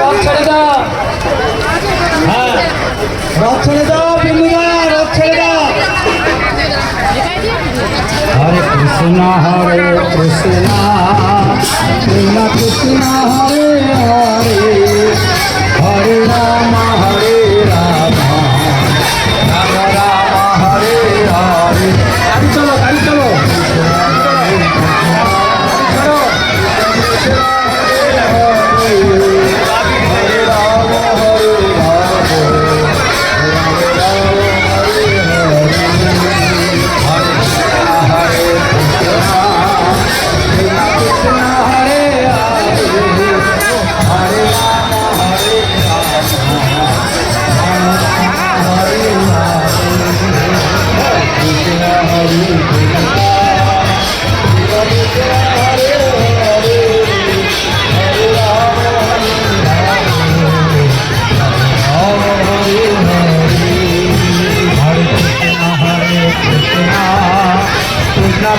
রথ ছেড়ে দাও, হ্যাঁ রথ ছেড়ে দাও বিন্দুদা, রথ ছেড়ে দাও। হরে কৃষ্ণ হরে কৃষ্ণ কৃষ্ণ কৃষ্ণ হরে হরে, হরে রাম হরে রাম রাম রাম হরে হরে। গাড়ি চলো, গাড়ি চলো,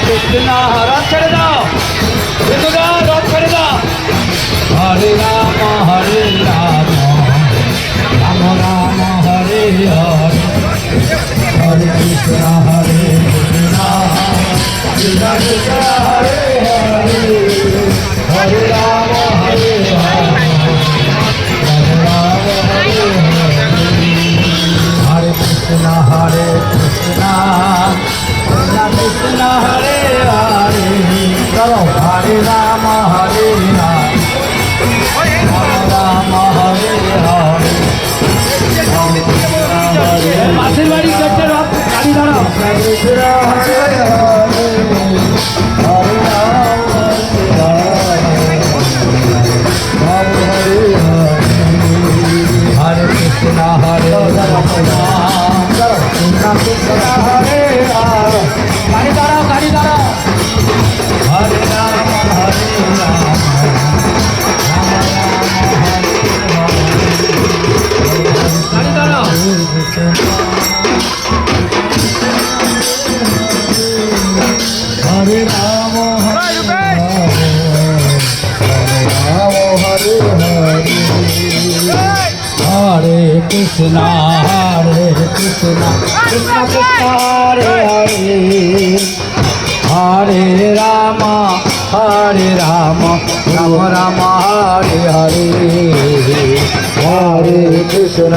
কৃষ্ণ রথ ছেড়ে দাও বিন্দুদা, রথ ছেড়ে দাও। হরে রাম রাম রাম হরে হরে, হরে কৃষ্ণ হরে কৃষ্ণ কৃষ্ণ কৃষ্ণ হরে হরে, হরে রাম হরে হরে, হরে রাম হরে হরে, হরে কৃষ্ণ হরে কৃষ্ণ কৃষ্ণ কৃষ্ণ হরে হরে, চলো হরে রাম হরে রাম রাম হরে হরে। মাসির বাড়ি করছে রথ, গাড়ি দাঁড়াও। কৃষ্ণ হরে হরে, হরে রাম হরে হরে, হরে কৃষ্ণ হরে কৃষ্ণ কৃষ্ণ কৃষ্ণ হরে হরে, গাড়ি দাঁড়াও, গাড়ি দাঁড়াও। হরে রাম হরে রাম রাম রাম হরে হরে, গাড়ি দাঁড়াও। হরে রাম হরে রাম হরে হরে, হরে কৃষ্ণ কৃষ্ণ কৃষ্ণ হরে হরে, হরে রাম রাম রাম হরে হরে, হরে কৃষ্ণ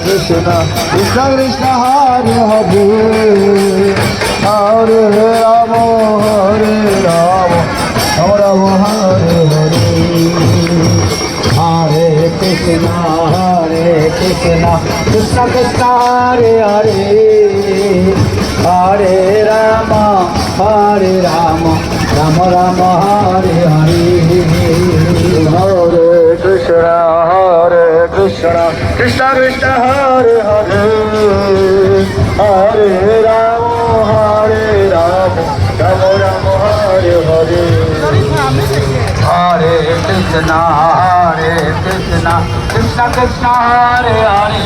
কৃষ্ণ কৃষ্ণ কৃষ্ণ হরে হরে, হরে রাম রাম রাম হরে হরে, হরে কৃষ্ণ কৃষ্ণ কৃষ্ণ কৃষ্ণ হরে হরে, হরে রাম রাম রাম হরে হরে, হরে কৃষ্ণ কৃষ্ণ কৃষ্ণ হরে হরে, হরে রাম রাম রাম হরে হরে, হরে কৃষ্ণ কৃষ্ণ কৃষ্ণ হরে হরে,